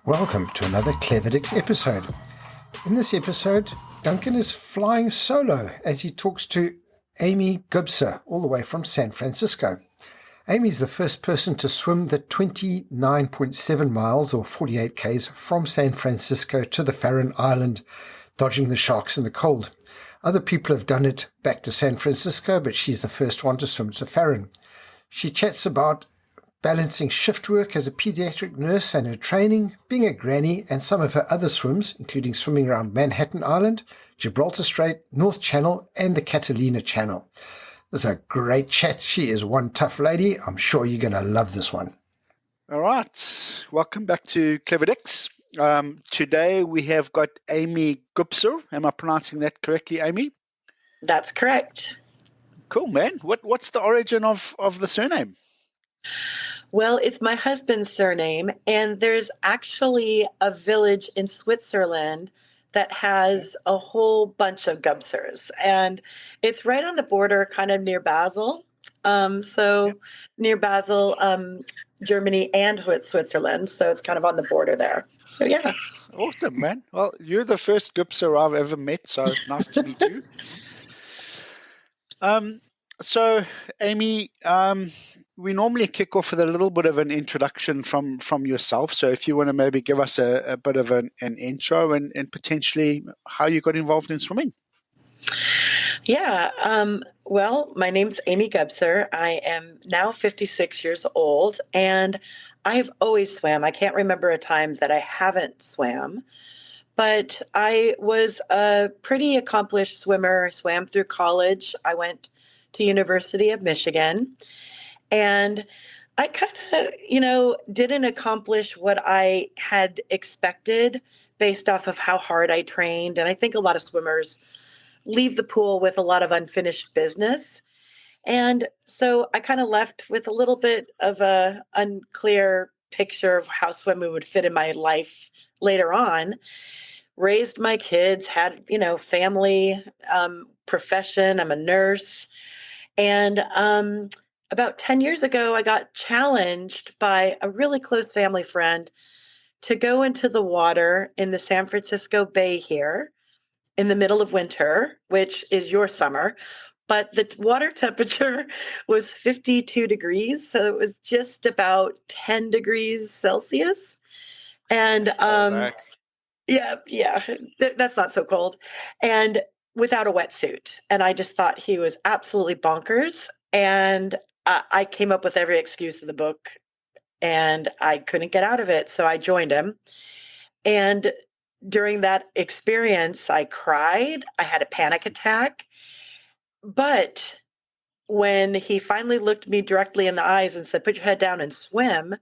Welcome to another Cleverdix episode. In this episode, Duncan is flying solo as he talks to Amy Gubser, all the way from San Francisco. Amy is the first person to swim the 29.7 miles or 48 k's from San Francisco to the Farallon Island, dodging the sharks in the cold. Other people have done it back to San Francisco, but she's the first one to swim to Farallon. She chats about balancing shift work as a pediatric nurse and her training, being a granny, and some of her other swims, including swimming around Manhattan Island, Gibraltar Strait, North Channel, and the Catalina Channel. This is a great chat. She is one tough lady. I'm sure you're going to love this one. All right. Welcome back to Cleverdix. Today we have got Amy Gubser. Am I pronouncing that correctly, Amy? That's correct. Cool, man. What's the origin of the surname? Well, it's my husband's surname, and there's actually a village in Switzerland that has a whole bunch of Gubsers, and it's right on the border, kind of near Basel. Near Basel, Germany and Switzerland, so it's kind of on the border there. So yeah. Awesome, man. Well, you're the first Gubser I've ever met, so nice to meet you. So, Amy, we normally kick off with a little bit of an introduction from yourself. So if you want to maybe give us a bit of an intro and potentially how you got involved in swimming. Yeah. Well, my name's Amy Gubser. I am now 56 years old, and I've always swam. I can't remember a time that I haven't swam, but I was a pretty accomplished swimmer. I swam through college. I went to University of Michigan. And I kind of, didn't accomplish what I had expected based off of how hard I trained. And I think a lot of swimmers leave the pool with a lot of unfinished business. And so I kind of left with a little bit of a unclear picture of how swimming would fit in my life later on. Raised my kids, had, family, profession. I'm a nurse. And about 10 years ago, I got challenged by a really close family friend to go into the water in the San Francisco Bay here in the middle of winter, which is your summer. But the water temperature was 52 degrees. So it was just about 10 degrees Celsius. And that's not so cold. And without a wetsuit. And I just thought he was absolutely bonkers. And I came up with every excuse in the book, and I couldn't get out of it. So I joined him. And during that experience, I cried. I had a panic attack. But when he finally looked me directly in the eyes and said, "Put your head down and swim,"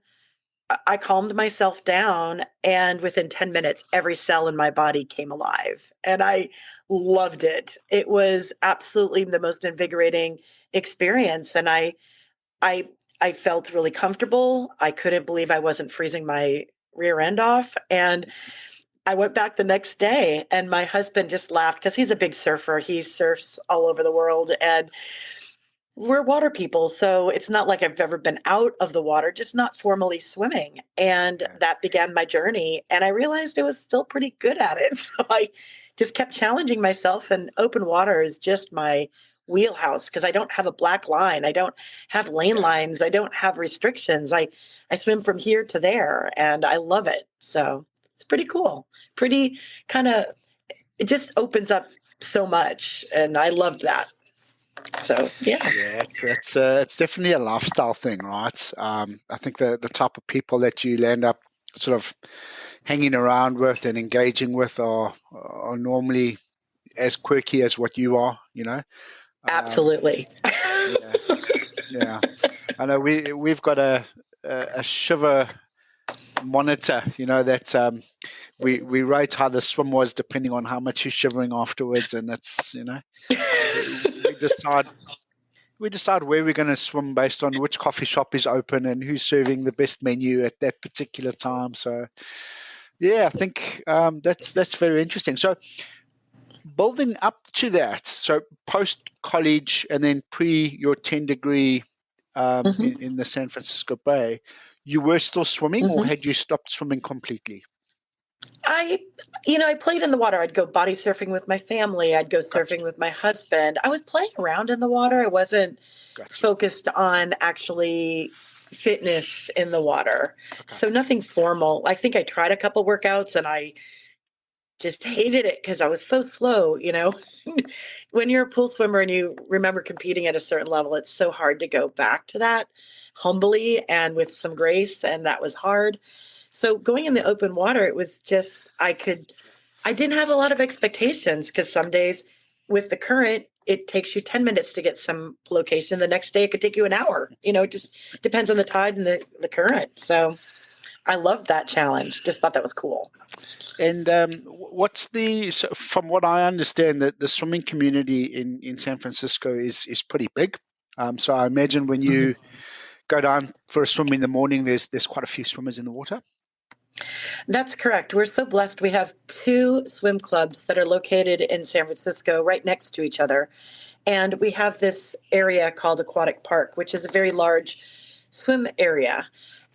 I calmed myself down, and within 10 minutes, every cell in my body came alive, and I loved it. It was absolutely the most invigorating experience, and I felt really comfortable. I couldn't believe I wasn't freezing my rear end off, and I went back the next day, and my husband just laughed because he's a big surfer. He surfs all over the world, and we're water people, so it's not like I've ever been out of the water, just not formally swimming. And that began my journey. And I realized I was still pretty good at it. So I just kept challenging myself, and open water is just my wheelhouse because I don't have a black line. I don't have lane lines. I don't have restrictions. I swim from here to there, and I love it. So it's pretty cool. Pretty kind of, it just opens up so much. And I loved that. So yeah, it's definitely a lifestyle thing, right? I think the type of people that you end up sort of hanging around with and engaging with are normally as quirky as what you are, Absolutely. Yeah. I know we've got a shiver monitor, that we rate how the swim was depending on how much you're shivering afterwards, and that's we decide where we're going to swim based on which coffee shop is open and who's serving the best menu at that particular time. So yeah, I think that's very interesting. So building up to that, so post college and then pre your 10 degree in the San Francisco Bay, you were still swimming, or had you stopped swimming completely? I played in the water. I'd go body surfing with my family. I'd go Gotcha. surfing with my husband. I was playing around in the water. I wasn't Gotcha. focused on actually fitness in the water. Okay. So nothing formal. I think I tried a couple workouts and I just hated it because I was so slow. When you're a pool swimmer and you remember competing at a certain level, it's so hard to go back to that humbly and with some grace, and that was hard. So going in the open water, it was just I didn't have a lot of expectations because some days with the current, it takes you 10 minutes to get some location. The next day it could take you an hour. It just depends on the tide and the current. So I loved that challenge. Just thought that was cool. And so from what I understand, that the swimming community in San Francisco is pretty big. So I imagine when you go down for a swim in the morning, there's quite a few swimmers in the water. That's correct. We're so blessed. We have two swim clubs that are located in San Francisco right next to each other. And we have this area called Aquatic Park, which is a very large swim area.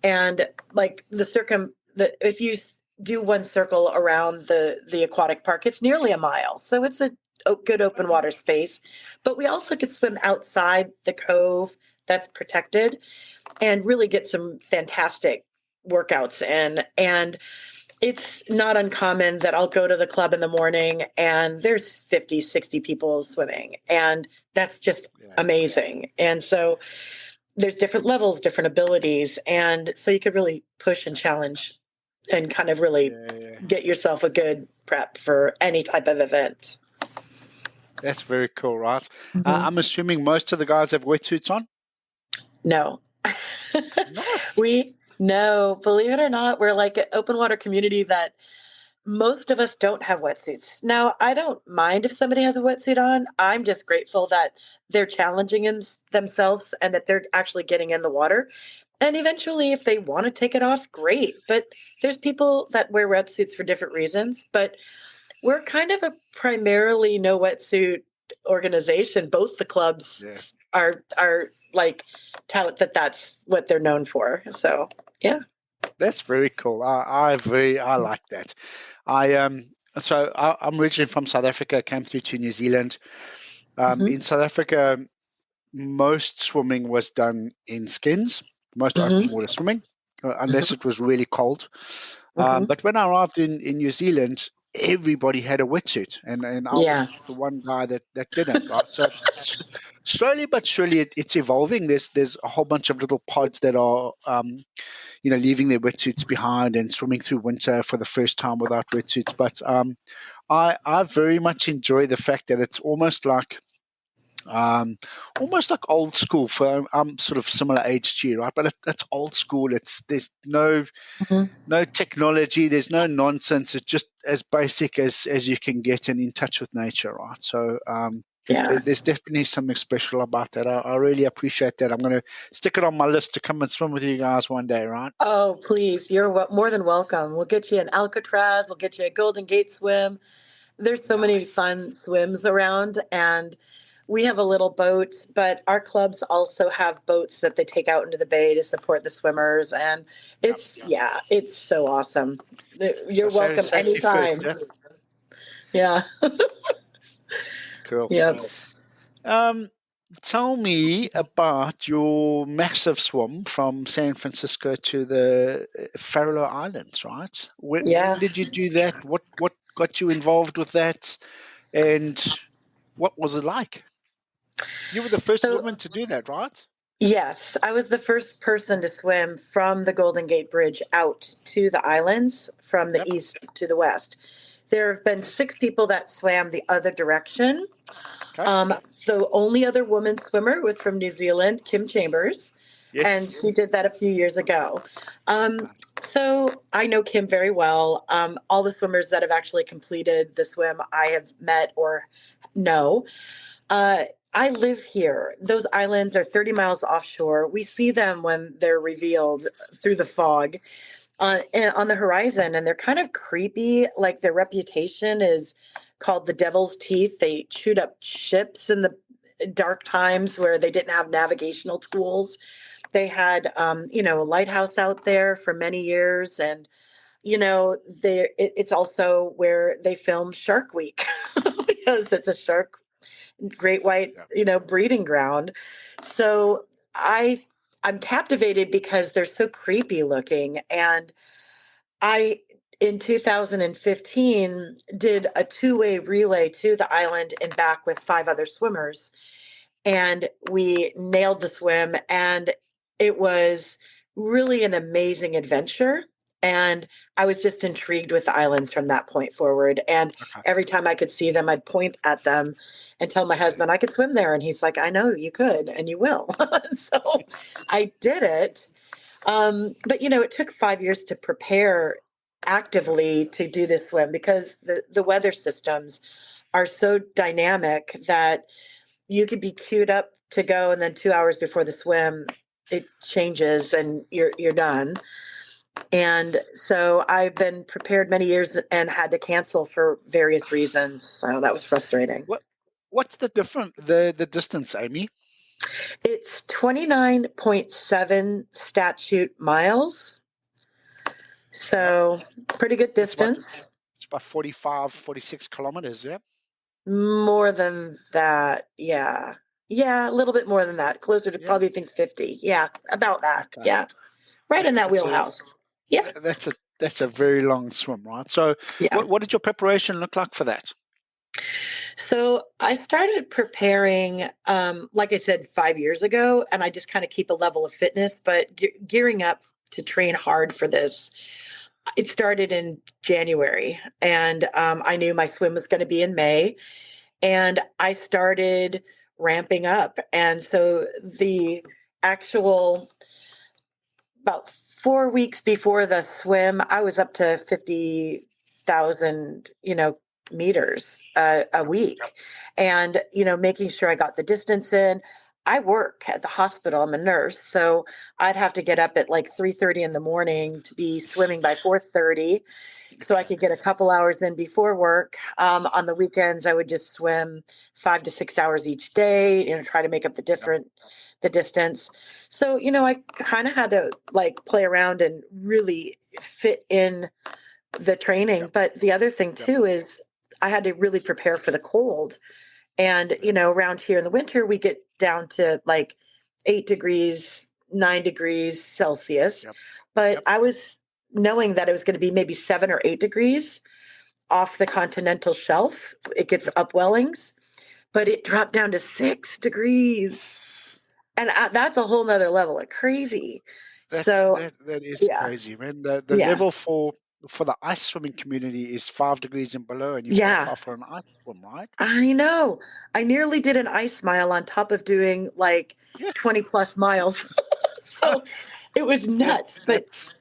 And like if you do one circle around the aquatic park, it's nearly a mile. So it's a good open water space. But we also could swim outside the cove that's protected and really get some fantastic workouts in. And it's not uncommon that I'll go to the club in the morning and there's 50, 60 people swimming. And that's just amazing. And so there's different levels, different abilities. And so you could really push and challenge and kind of really get yourself a good prep for any type of event. That's very cool, right? I'm assuming most of the guys have wetsuits on? No. No, believe it or not, we're like an open water community that most of us don't have wetsuits. Now, I don't mind if somebody has a wetsuit on. I'm just grateful that they're challenging themselves and that they're actually getting in the water. And eventually, if they want to take it off, great. But there's people that wear wetsuits for different reasons. But we're kind of a primarily no wetsuit organization. Both the clubs are like tout that that's what they're known for. So yeah, that's very cool. I like that. I'm originally from South Africa. Came through to New Zealand. In South Africa, most swimming was done in skins, most open water swimming, unless it was really cold. But when I arrived in New Zealand, everybody had a wetsuit, and I was the one guy that didn't. Right? So slowly but surely, it's evolving. There's a whole bunch of little pods that are leaving their wetsuits behind and swimming through winter for the first time without wetsuits. But I very much enjoy the fact that it's almost like old school. I'm sort of similar age to you, right? But that's old school. There's no technology. There's no nonsense. It's just as basic as you can get and in touch with nature, right? So there's definitely something special about that. I really appreciate that. I'm going to stick it on my list to come and swim with you guys one day, right? Oh, please. You're more than welcome. We'll get you an Alcatraz. We'll get you a Golden Gate swim. There's so many fun swims around, and we have a little boat, but our clubs also have boats that they take out into the bay to support the swimmers. And it's so awesome. You're welcome anytime. First, yeah. Cool. Yep. Tell me about your massive swim from San Francisco to the Farallon Islands, right? When did you do that? What got you involved with that? And what was it like? You were the first woman to do that, right? Yes, I was the first person to swim from the Golden Gate Bridge out to the islands from the east to the west. There have been 6 people that swam the other direction. Okay. The only other woman swimmer was from New Zealand, Kim Chambers, and she did that a few years ago. So I know Kim very well. All the swimmers that have actually completed the swim I have met or know. I live here. Those islands are 30 miles offshore. We see them when they're revealed through the fog on the horizon, and they're kind of creepy. Like their reputation is called the Devil's Teeth. They chewed up ships in the dark times where they didn't have navigational tools. They had, a lighthouse out there for many years, and it's also where they film Shark Week because it's a shark, great white, breeding ground. So I'm captivated because they're so creepy looking. And I, in 2015, did a 2-way relay to the island and back with 5 other swimmers. And we nailed the swim, and it was really an amazing adventure. And I was just intrigued with the islands from that point forward. And Okay. every time I could see them, I'd point at them and tell my husband I could swim there. And he's like, I know you could, and you will. So I did it. But it took 5 years to prepare actively to do this swim because the weather systems are so dynamic that you could be queued up to go, and then 2 hours before the swim, it changes and you're done. And so I've been prepared many years and had to cancel for various reasons. So that was frustrating. What's the distance, Amy? It's 29.7 statute miles. So pretty good distance. It's about 45, 46 kilometers, yeah? More than that, yeah. Yeah, a little bit more than that. Closer to probably think 50. Yeah, about that. Okay. Yeah. Right in that wheelhouse. Yeah. That's a very long swim, right? So what did your preparation look like for that? So I started preparing, like I said, 5 years ago, and I just kind of keep a level of fitness, but gearing up to train hard for this. It started in January, and I knew my swim was going to be in May, and I started ramping up. And so the actual, about 4 weeks before the swim, I was up to 50,000, meters a week, and making sure I got the distance in. I work at the hospital. I'm a nurse, so I'd have to get up at like 3:30 in the morning to be swimming by 4:30, so I could get a couple hours in before work. On the weekends, I would just swim 5 to 6 hours each day, try to make up the distance. So, I kind of had to like play around and really fit in the training. But the other thing too is I had to really prepare for the cold. And, around here in the winter, we get down to like 8 degrees, 9 degrees Celsius. But I was knowing that it was going to be maybe 7 or 8 degrees off the continental shelf. It gets upwellings, but it dropped down to 6 degrees. And that's a whole nother level of crazy. That is crazy, man. The level for the ice swimming community is 5 degrees and below, and you qualify for an ice swim, right? I know. I nearly did an ice mile on top of doing like 20 plus miles. So it was nuts. But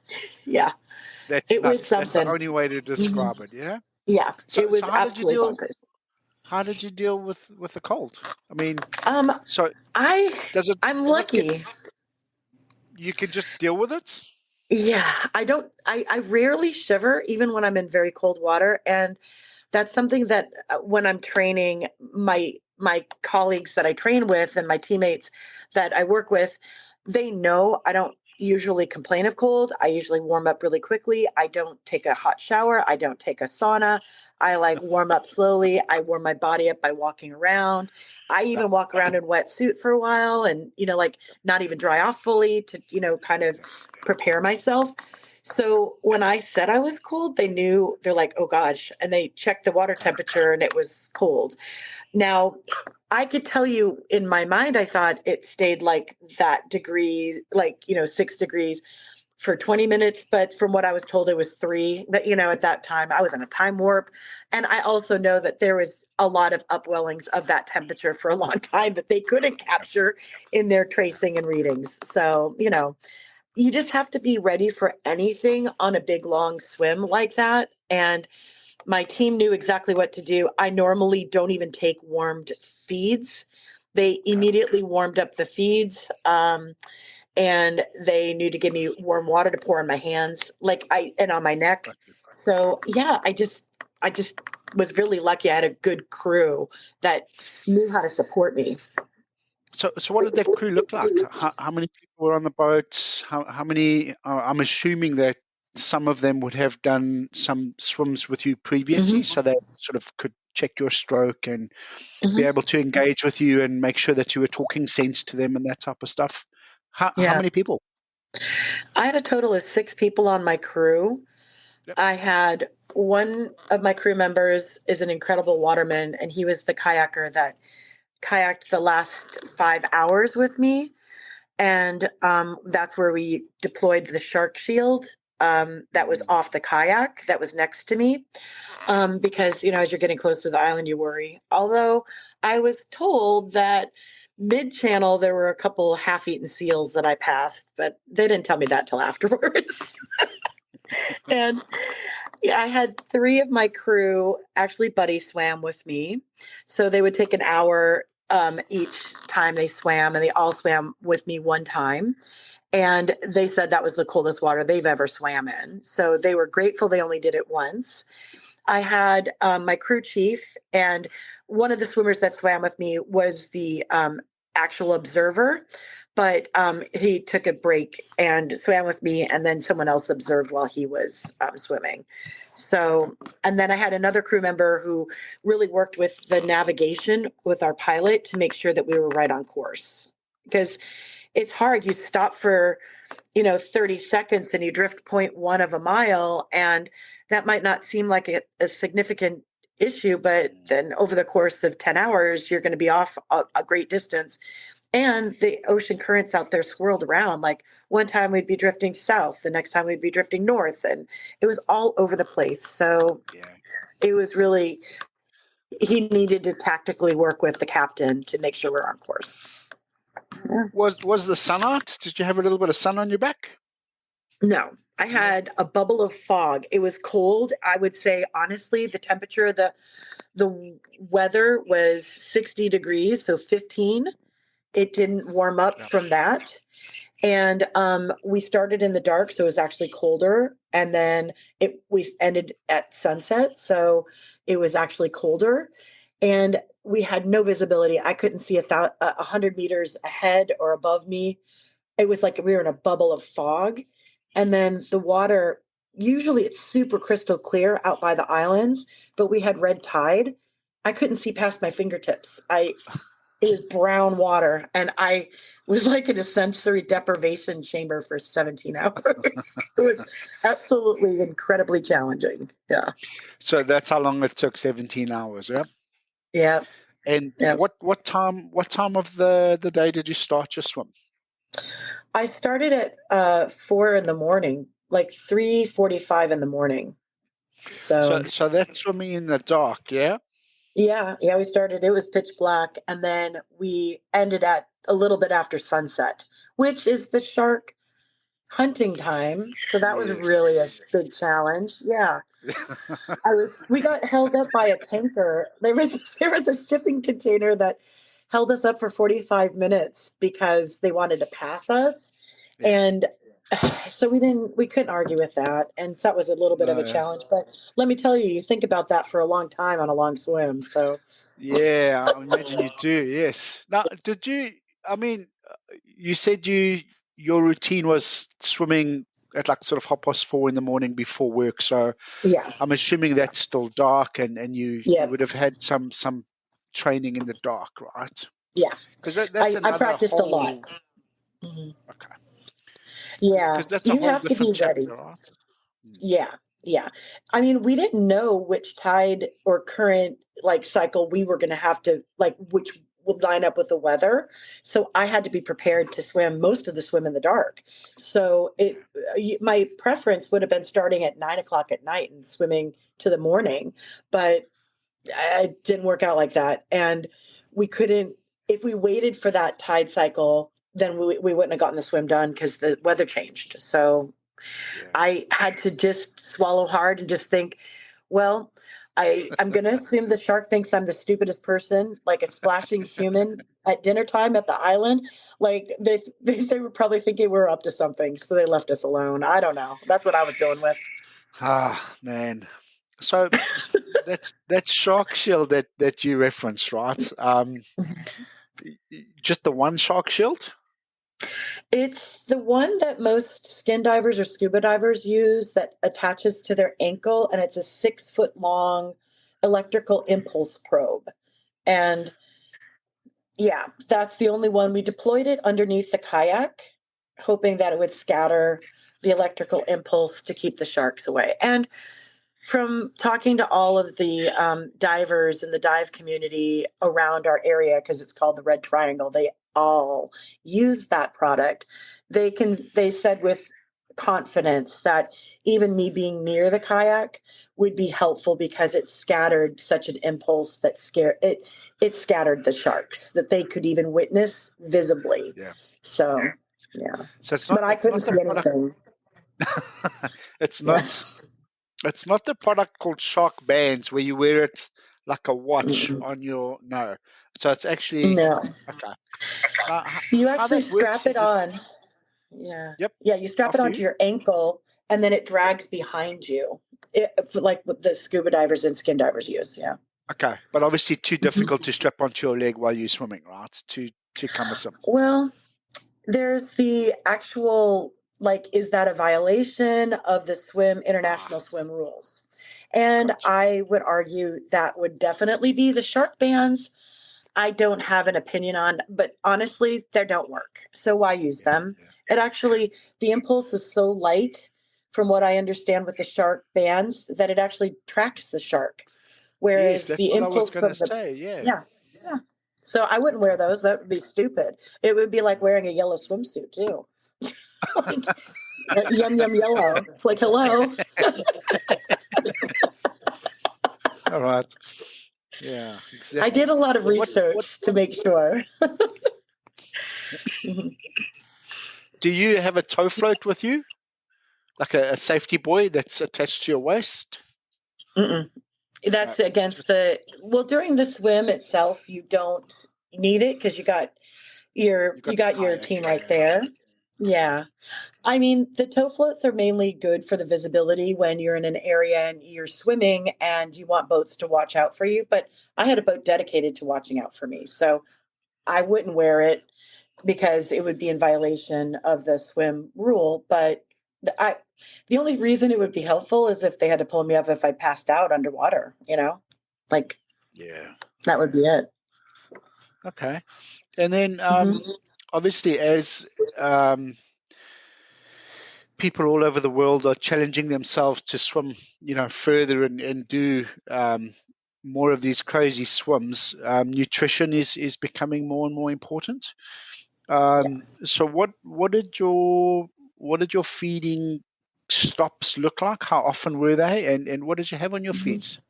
it was something. That's the only way to describe it, yeah? Yeah. So, it was absolutely bonkers. How did you deal with the cold? I mean, I'm lucky. You can just deal with it? Yeah, I rarely shiver even when I'm in very cold water. And that's something that when I'm training, my colleagues that I train with and my teammates that I work with, they know I don't usually complain of cold. I usually warm up really quickly. I don't take a hot shower. I don't take a sauna. I like warm up slowly. I warm my body up by walking around. I even walk around in wetsuit for a while and, like not even dry off fully to, kind of prepare myself. So when I said I was cold, they knew. They're like, oh gosh. And they checked the water temperature and it was cold. Now, I could tell you in my mind, I thought it stayed like that degree, 6 degrees for 20 minutes. But from what I was told, it was 3. But, at that time, I was in a time warp. And I also know that there was a lot of upwellings of that temperature for a long time that they couldn't capture in their tracing and readings. So, you just have to be ready for anything on a big, long swim like that. And my team knew exactly what to do. I normally don't even take warmed feeds. They immediately warmed up the feeds, and they knew to give me warm water to pour on my hands, and on my neck. So I just was really lucky. I had a good crew that knew how to support me. So what did that crew look like? How many people were on the boats? How many? I'm assuming that some of them would have done some swims with you previously, so they sort of could check your stroke and be able to engage with you and make sure that you were talking sense to them and that type of stuff. How many people? I had a total of 6 people on my crew. Yep. I had one of my crew members is an incredible waterman, and he was the kayaker that kayaked the last 5 hours with me. And that's where we deployed the shark shield that was off the kayak that was next to me. Because, as you're getting close to the island, you worry. Although I was told that mid-channel, there were a couple half-eaten seals that I passed, but they didn't tell me that till afterwards. And I had 3 of my crew actually buddy swam with me. So they would take an hour each time they swam, and they all swam with me one time. And they said that was the coldest water they've ever swam in. So they were grateful they only did it once. I had my crew chief, and one of the swimmers that swam with me was the actual observer, but he took a break and swam with me, and then someone else observed while he was swimming. So, and then I had another crew member who really worked with the navigation with our pilot to make sure that we were right on course, because it's hard. You stop for 30 seconds and you drift 0.1 of a mile, and that might not seem like a significant issue, but then over the course of 10 hours, you're going to be off a great distance. And the ocean currents out there swirled around. Like one time we'd be drifting south, the next time we'd be drifting north, and it was all over the place. So it was really, he needed to tactically work with the captain to make sure we're on course. Yeah. Was the sun out? Did you have a little bit of sun on your back? No, I had a bubble of fog. It was cold. I would say, honestly, the temperature, the weather was 60 degrees, so 15. It didn't warm up from that. And we started in the dark, so it was actually colder. And then we ended at sunset, so it was actually colder. And we had no visibility. I couldn't see 100 meters ahead or above me. It was like we were in a bubble of fog. And then the water, usually it's super crystal clear out by the islands, but we had red tide. I couldn't see past my fingertips. It was brown water, and I was like in a sensory deprivation chamber for 17 hours. It was absolutely incredibly challenging. Yeah. So that's how long it took, 17 hours, yeah? Yeah. And what time of the day did you start your swim? I started at 4 in the morning, like 3:45 in the morning. So that's swimming in the dark, yeah? Yeah, we started, it was pitch black, and then we ended at a little bit after sunset, which is the shark hunting time. So that was really a big challenge. Yeah. We got held up by a tanker. There was a shipping container that held us up for 45 minutes because they wanted to pass us. And so we couldn't argue with that. And that was a little bit of a challenge, but let me tell you, you think about that for a long time on a long swim. So yeah, I imagine you do. Yes. Now, you said your routine was swimming at like sort of 4:30 in the morning before work. So yeah, I'm assuming that's still dark, and you would have had some training in the dark, right? Yeah. Because that's I practiced a lot. Mm-hmm. Okay. Yeah. Because that's you a whole have to be different ready. chapter, right? Yeah. Yeah. I mean, we didn't know which tide or current cycle we were going to have to which would line up with the weather. So I had to be prepared to swim most of the swim in the dark. So my preference would have been starting at 9:00 at night and swimming to the morning, but it didn't work out like that. And we couldn't, if we waited for that tide cycle, then we wouldn't have gotten the swim done because the weather changed. So I had to just swallow hard and just think, well, I'm going to assume the shark thinks I'm the stupidest person, like a splashing human at dinner time at the island. Like they were probably thinking we're up to something. So they left us alone. I don't know. That's what I was going with. Ah, man. So that's shark shield that you referenced, right? Just the one shark shield? It's the one that most skin divers or scuba divers use that attaches to their ankle, and it's a 6 foot long electrical impulse probe. And yeah, that's the only one. We deployed it underneath the kayak, hoping that it would scatter the electrical impulse to keep the sharks away. And from talking to all of the divers in the dive community around our area, because it's called the Red Triangle, they all use that product. They said with confidence that even me being near the kayak would be helpful because it scattered such an impulse that it scattered the sharks that they could even witness visibly. Yeah. So yeah. So it's But not. I It's not couldn't the see product. anything. It's Yeah. not. It's not the product called Shark Bands where you wear it like a watch Mm-mm. on your no. So it's actually No. okay. Now, You how actually that works strap it is it? on. Yeah. Yep. Yeah, you strap it After onto you. your ankle and then it drags behind you. Like what the scuba divers and skin divers use. Yeah. Okay, but obviously too Mhm. difficult to strap onto your leg while you're swimming, right? It's too cumbersome. Well, there's the actual, like, is that a violation of the Ah, international swim rules? And gotcha. I would argue that would definitely be the shark bans. I don't have an opinion on, but honestly, they don't work. So why use Yeah, them? yeah. It actually, the impulse is so light, from what I understand with the shark bands, that it actually tracks the shark. Yes, Whereas that's the what I was impulse gonna from the, say. Yeah. yeah, yeah. So I wouldn't wear those. That would be stupid. It would be like wearing a yellow swimsuit too. Like, yum, yum, yellow. It's like, hello. All right. Yeah, I exactly. did a lot of What research to make sure. Mhm. do you have a tow float with you? Like a safety buoy that's attached to your waist? Mm-mm. No, That's against just well, during the swim itself, you don't need it because you you got the got your kayak. team right Yeah. there. Yeah. I mean, the tow floats are mainly good for the visibility when you're in an area and you're swimming and you want boats to watch out for you. But I had a boat dedicated to watching out for me. So I wouldn't wear it because it would be in violation of the swim rule. But the only reason it would be helpful is if they had to pull me up if I passed out underwater, like Yeah. that would be it. Okay. And then Hmm. obviously as um people all over the world are challenging themselves to swim, further and do more of these crazy swims. Nutrition is becoming more and more important. Yeah. So what did your feeding stops look like? How often were they, and what did you have on your Mhm. feeds?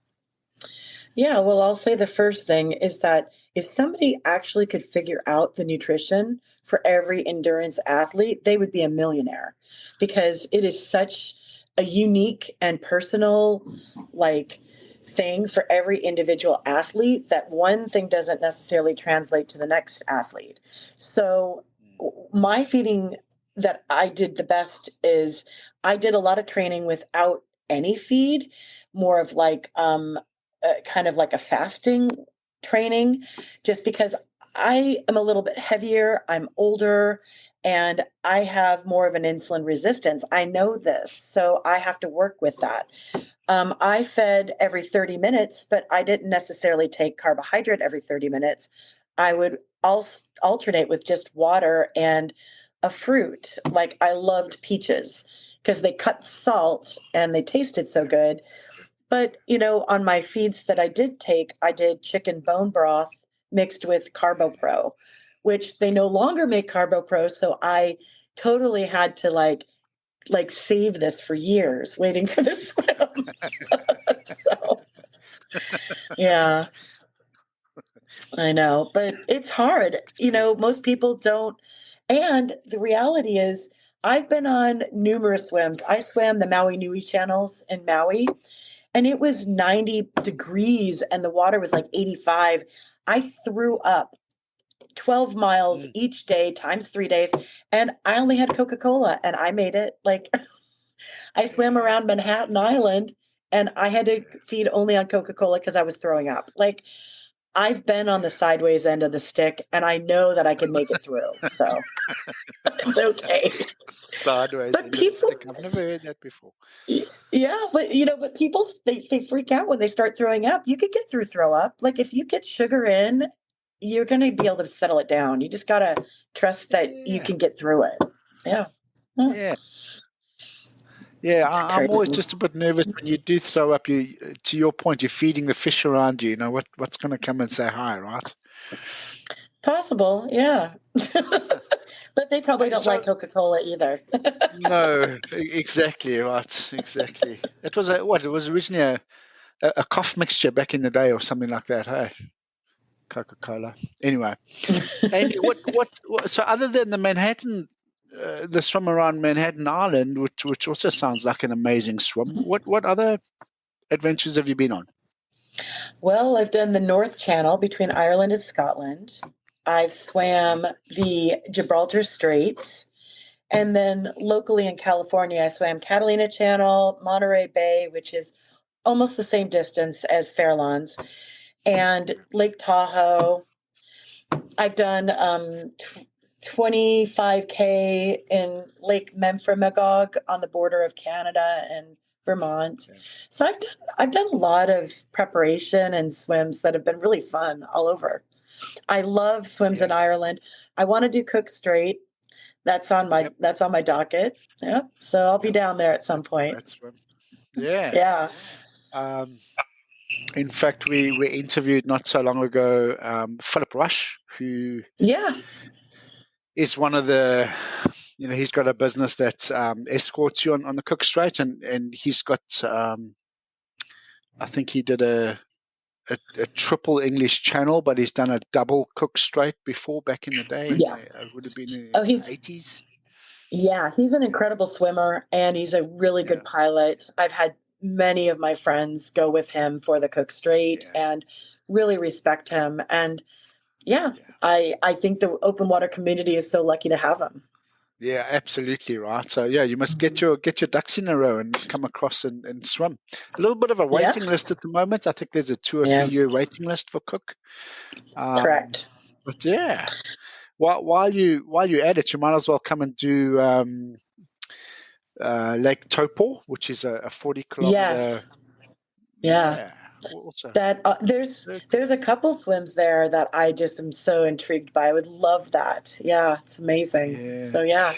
Yeah, well, I'll say the first thing is that if somebody actually could figure out the nutrition for every endurance athlete, they would be a millionaire because it is such a unique and personal, like, thing for every individual athlete that one thing doesn't necessarily translate to the next athlete. So, my feeding that I did the best is I did a lot of training without any feed, more of like kind of like a fasting training, just because I am a little bit heavier, I'm older, and I have more of an insulin resistance. I know this, so I have to work with that. I fed every 30 minutes, but I didn't necessarily take carbohydrate every 30 minutes. I would alternate with just water and a fruit. Like I loved peaches because they cut the salt and they tasted so good. But, on my feeds that I did take, I did chicken bone broth mixed with CarboPro, which they no longer make CarboPro. So I totally had to like save this for years, waiting for the swim. So yeah, I know, but it's hard. Most people don't. And the reality is, I've been on numerous swims. I swam the Maui Nui channels in Maui, and it was 90 degrees and the water was like 85. I threw up 12 miles Mm. each day times 3 days, and I only had Coca-Cola, and I made it. Like, I swam Yeah, around Manhattan Island, and I had to feed only on Coca-Cola because I was throwing up. Like, I've been on the sideways end of the stick, and I know that I can make it through. So it's okay. Sideways But end of the people, stick. I've never heard that before. yeah, but people they freak out when they start throwing up. You could get through throw up. Like if you get sugar in, you're going to be able to settle it down. You just got to trust that you Yeah, can get through it. Yeah. Yeah. yeah, yeah. It's I'm always crazy. just a bit nervous when you do throw up. To your point, you're feeding the fish around you. You know what's going to come and say hi, right? Possible, yeah. But they probably Hey, don't so like Coca-Cola either. no, exactly right, exactly. It was what? It was originally a cough mixture back in the day or something like that. Hey, Coca-Cola. Anyway, Amy, so other than the Manhattan, the swim around Manhattan Island, which also sounds like an amazing swim. What other adventures have you been on? Well, I've done the North Channel between Ireland and Scotland. I've swam the Gibraltar Strait. And then locally in California, I swam Catalina Channel, Monterey Bay, which is almost the same distance as Farallons, and Lake Tahoe. I've done 25K in Lake Memphremagog on the border of Canada and Vermont. Yeah. So I've done a lot of preparation and swims that have been really fun all over. I love swims in Yeah. Ireland. I want to do Cook Strait. Yep. That's on my docket. Yep. So I'll be Yep. down there at some point. That's swim. Yeah. Yeah. Um, in fact, we interviewed not so long ago Philip Rush, who Yeah. is one of the, he's got a business that escorts you on the Cook Strait, and he's got, I think he did a triple English Channel, but he's done a double Cook Strait before back in the day. Yeah. It would have been Oh, in the 80s. he's an incredible swimmer and he's a really Yeah. good pilot. I've had many of my friends go with him for the Cook Strait Yeah. and really respect him. And yeah, Yeah. I think the open water community is so lucky to have him. Yeah, absolutely right. So yeah, you must get your ducks in a row and come across and swim. A little bit of a Yeah. waiting list at the moment. I think there's a 2 or 3 Yeah. year waiting list for Cook. Correct. But yeah, while you at it, you might as well come and do Lake Taupo, which is a 40-kilometer. Yes. Yeah. Yeah, also. That there's a couple swims there that I just am so intrigued by. I would love that. Yeah, it's amazing. Yeah. So yeah.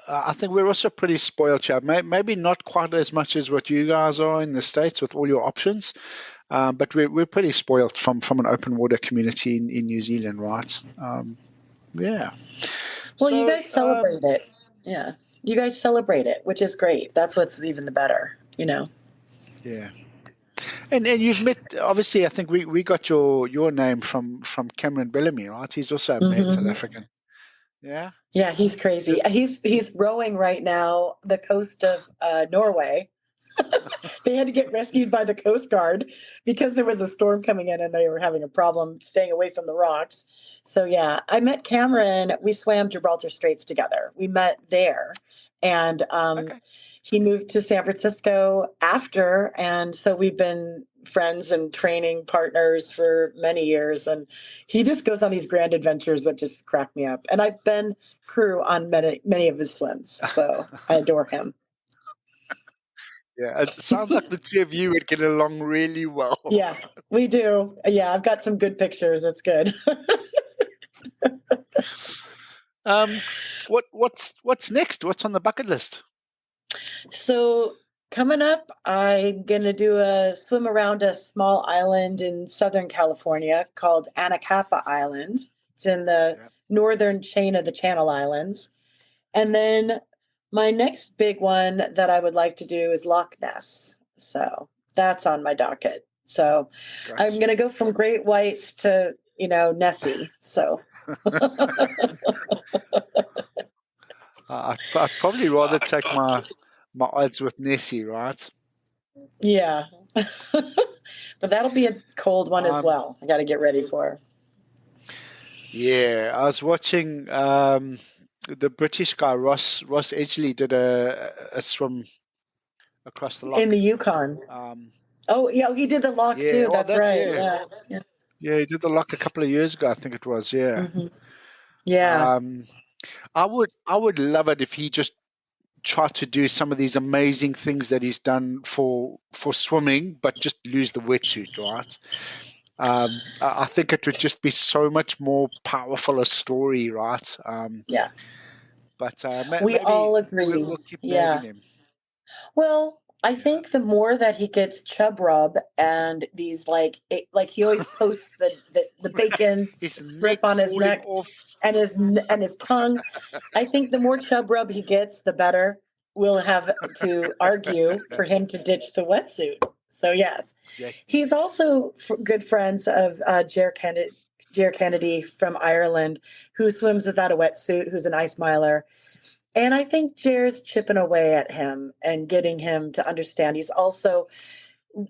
I think we're also pretty spoiled, chap. Maybe not quite as much as what you guys are in the States with all your options, but we're pretty spoiled from an open water community in New Zealand, right? Yeah. Well, you So guys celebrate it. Yeah. You guys celebrate it, which is great. That's what's even the better, you know. yeah, and you've met, obviously. I think we got your name from Cameron Bellamy, right? He's also a mad South Hmm. African. Yeah. Yeah, he's crazy. He's rowing right now the coast of Norway. They had to get rescued by the Coast Guard because there was a storm coming in and they were having a problem staying away from the rocks. So yeah, I met Cameron. We swam Gibraltar Straits together. We met there, and Okay. he moved to San Francisco after, and so we've been friends and training partners for many years. And he just goes on these grand adventures that just crack me up. And I've been crew on many of his swims, so I adore him. Yeah, it sounds like the two of you would get along really well. Yeah, we do. Yeah, I've got some good pictures. It's good. Um, what's next? What's on the bucket list? So coming up, I'm gonna do a swim around a small island in Southern California called Anacapa Island. It's in the Yeah. northern chain of the Channel Islands. And then my next big one that I would like to do is Loch Ness. So that's on my docket. So I'm Great. going to go from great whites to, Nessie. So I'd probably rather take my odds with Nessie, right? yeah. But that'll be a cold one as Um, well. I got to get ready for. yeah, I was watching the British guy Ross Edgley did a swim across the In loch. the Yukon. Um, Oh, yeah, he did the lock yeah, too. oh That's that right. yeah, Yeah. Yeah. Yeah, he did the lock a couple of years ago, I think it was. Yeah. Hmm. Yeah. I would love it if he just tried to do some of these amazing things that he's done for swimming, but just lose the wetsuit, right? I think it would just be so much more powerful a story, right? Yeah. But We maybe all we'll, agree. we'll keep nagging Yeah. him. Well, I think the more that he gets chub rub and these like he always posts the bacon His neck strip on his falling neck off. and his tongue. I think the more chub rub he gets, the better we'll have to argue for him to ditch the wetsuit. So yes, Exactly. he's also good friends of Jer Kennedy from Ireland, who swims without a wetsuit, who's an ice miler. And I think Jer's chipping away at him and getting him to understand. He's also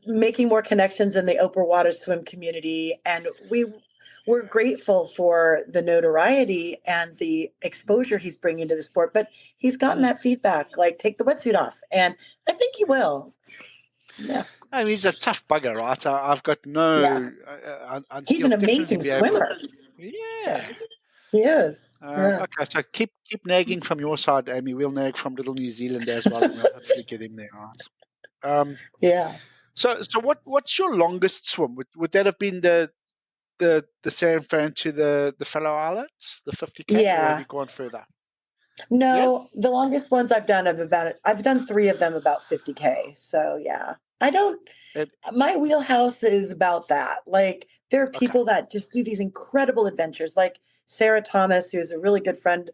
making more connections in the open water swim community. And we're grateful for the notoriety and the exposure he's bringing to the sport. But he's gotten Mm. that feedback, like take the wetsuit off. And I think he will. Yeah. I mean, he's a tough bugger, right? I've got Yeah. no. He's He'll an definitely amazing be able. swimmer. Yeah. He is. Yeah. Okay, so keep nagging from your side, Amy. We'll nag from little New Zealand as well, and we'll hopefully get him there, right? Yeah. So what's your longest swim? Would that have been the San Fran to the Farallon Islands, the 50K, or have Yeah. you gone further? Yeah. No, the longest ones I've done 3 of them about 50K. So yeah. I don't It, My wheelhouse is about that. Like there are okay. people that just do these incredible adventures like Sarah Thomas, who's a really good friend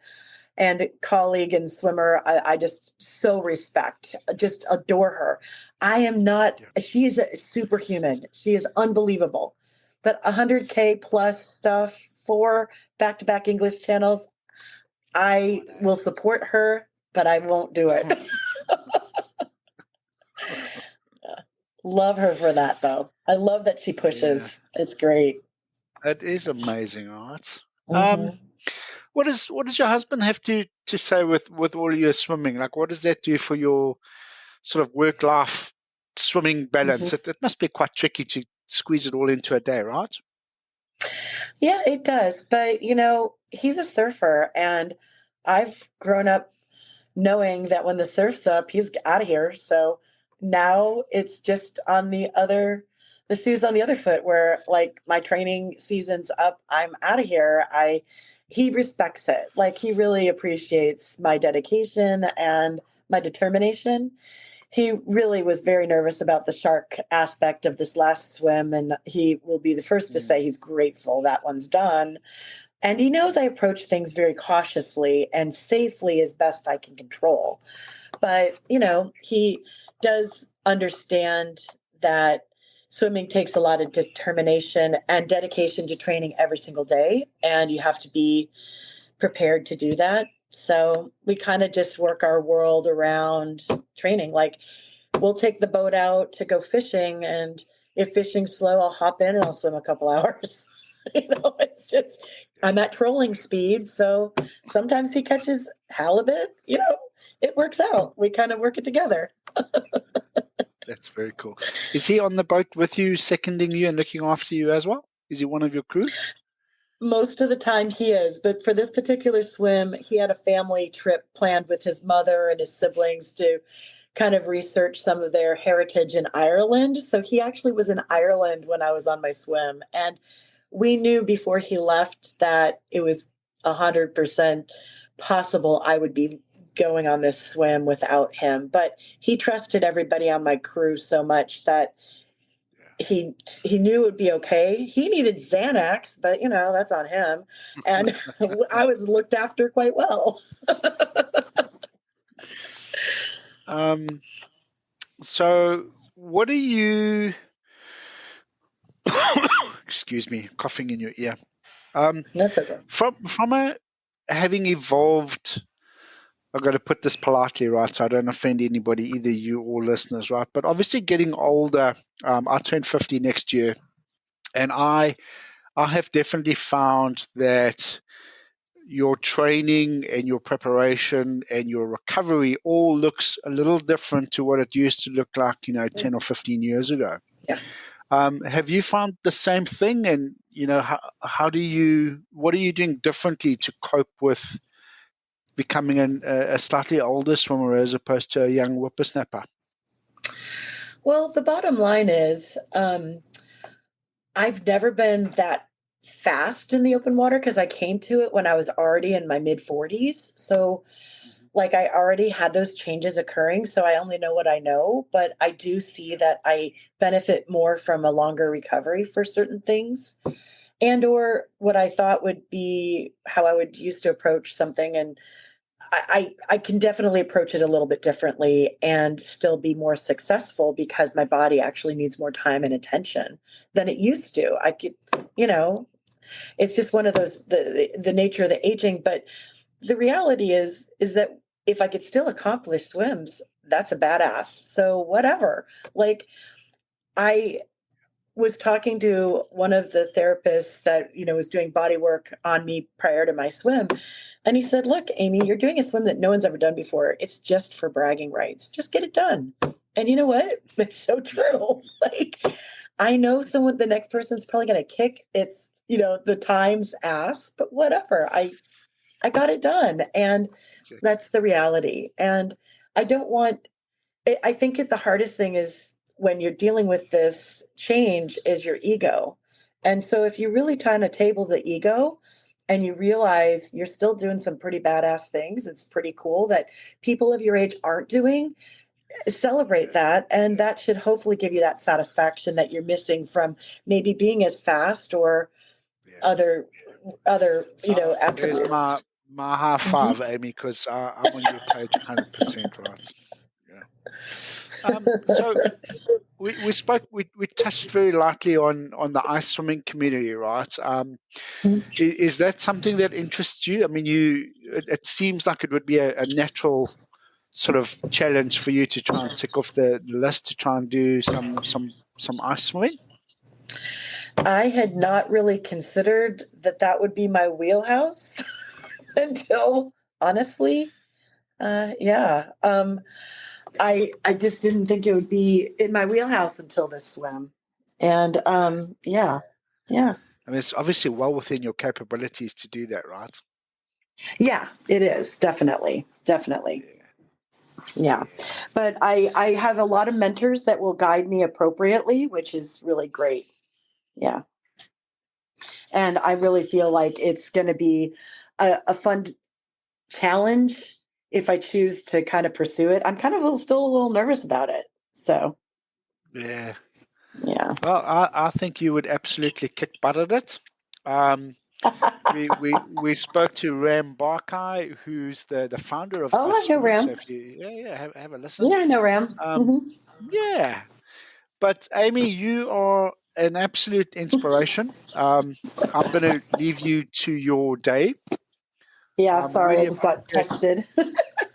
and colleague and swimmer. I just so respect, just adore her. I am not, Yeah. she is a superhuman. She is unbelievable. But 100K plus stuff for back-to-back English channels, I will support her, but I won't do it. Love her for that, though. I love that she Yeah. pushes. It's great. It is amazing, right? Um, Hmm. what does your husband have to say with all your swimming? Like, what does that do for your sort of work life swimming Hmm. balance? It must be quite tricky to squeeze it all into a day, right? Yeah, it does. But, he's a surfer, and I've grown up knowing that when the surf's up, he's out of here. So now it's just the shoes on the other foot where like my training season's up, I'm out of here. He respects it. Like he really appreciates my dedication and my determination. He really was very nervous about the shark aspect of this last swim, and he will be the first to Mm, say he's grateful that one's done. And he knows I approach things very cautiously and safely as best I can control. But, he does understand that swimming takes a lot of determination and dedication to training every single day. And you have to be prepared to do that. So we kind of just work our world around training. Like we'll take the boat out to go fishing, and if fishing's slow, I'll hop in and I'll swim a couple hours. It's just I'm at trolling speed, so sometimes he catches halibut. It works out. We kind of work it together. that's very cool. Is he on the boat with you, seconding you and looking after you as well? Is he one of your crew? Most of the time he is, but for this particular swim, he had a family trip planned with his mother and his siblings to kind of research some of their heritage in Ireland. So he actually was in Ireland when I was on my swim. And we knew before he left that it was 100% possible I would be going on this swim without him. But he trusted everybody on my crew so much that he knew it would be okay. He needed Xanax, but that's on him. And I was looked after quite well. Um, so what are you, excuse me, coughing in your ear. That's okay. From having evolved, I've got to put this politely, right, so I don't offend anybody, either you or listeners, right? But obviously getting older, I turn 50 next year, and I have definitely found that your training and your preparation and your recovery all looks a little different to what it used to look like, 10 or 15 years ago. Yeah. Have you found the same thing? And what are you doing differently to cope with becoming a slightly older swimmer as opposed to a young whippersnapper? Well, the bottom line is, I've never been that fast in the open water because I came to it when I was already in my mid 40s. So, like, I already had those changes occurring. So I only know what I know. But I do see that I benefit more from a longer recovery for certain things, and or what I thought would be how I would used to approach something. And I can definitely approach it a little bit differently and still be more successful because my body actually needs more time and attention than it used to. I could, you know, it's just one of those the nature of the aging. But the reality is that if I could still accomplish swims, that's a badass. So whatever. Like, I was talking to one of the therapists that was doing body work on me prior to my swim, and he said, look, Amy, you're doing a swim that no one's ever done before. It's just for bragging rights. Just get it done. And you know what? It's so true. Like, I know the next person's probably going to kick the time's ass, but whatever. I got it done, and that's the reality. And I don't want I think the hardest thing is when you're dealing with this change is your ego. And so if you really kind of table the ego and you realize you're still doing some pretty badass things, it's pretty cool that people of your age aren't doing, celebrate that. And that should hopefully give you that satisfaction that you're missing from maybe being as fast or other So there's attributes. my high five, Amy, because I'm on your page 100%, right? Yeah. So we spoke, we touched very lightly on the ice swimming community, right? Is that something that interests you? I mean, it seems like it would be a natural sort of challenge for you to try and tick off the list to try and do some ice swimming. I had not really considered that would be my wheelhouse until, honestly, yeah. I just didn't think it would be in my wheelhouse until this swim. And yeah. I mean, it's obviously well within your capabilities to do that, right? Yeah, it is. Definitely. Yeah. But I have a lot of mentors that will guide me appropriately, which is really great. Yeah. And I really feel like it's going to be a fun challenge if I choose to kind of pursue it. I'm kind of still a little nervous about it. So, yeah. Well, I think you would absolutely kick butt at it. We spoke to Ram Barkai, who's the founder of I know Ram. So if you have a listen. Yeah, I know Ram. Yeah. But Amy, you are an absolute inspiration. I'm going to leave you to your day. Yeah, sorry, I just got texted.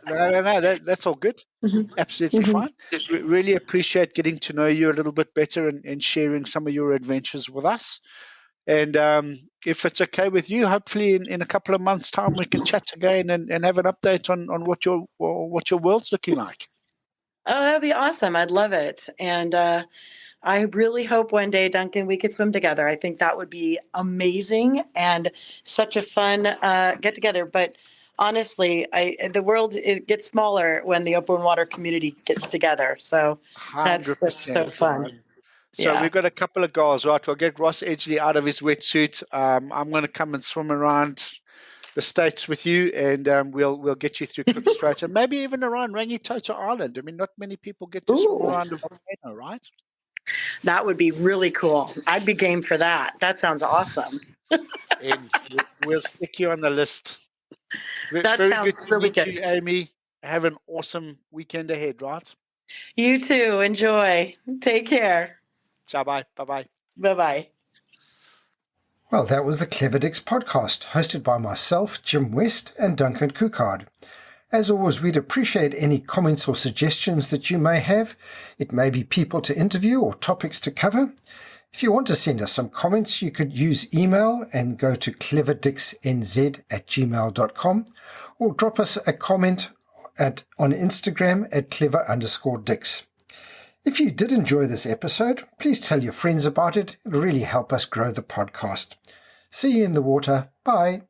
No, that's all good. Absolutely fine. Really appreciate getting to know you a little bit better and sharing some of your adventures with us. And if it's okay with you, hopefully in a couple of months' time we can chat again and have an update on what your world's looking like. Oh, that would be awesome. I'd love it. And I really hope one day, Duncan, we could swim together. I think that would be amazing and such a fun get together. But honestly, the world gets smaller when the open water community gets together. So that's 100%. so fun. Right? So we've got a couple of goals, right? We'll get Ross Edgley out of his wetsuit. I'm going to come and swim around the States with you, and we'll get you through Cook Strait and maybe even around Rangitoto Island. I mean, not many people get to swim around a volcano, right? That would be really cool. I'd be game for that. That sounds awesome. And we'll stick you on the list. That Very sounds good to really meet good. you, Amy. Have an awesome weekend ahead, right? You too. Enjoy. Take care. Ciao, bye. Bye-bye. Bye-bye. Well, that was the Clever Dicks podcast, hosted by myself, Jim West, and Duncan Cookard. As always, we'd appreciate any comments or suggestions that you may have. It may be people to interview or topics to cover. If you want to send us some comments, you could use email and go to cleverdicksnz@gmail.com or drop us a comment on Instagram at clever_dicks. If you did enjoy this episode, please tell your friends about it. It'll really help us grow the podcast. See you in the water. Bye.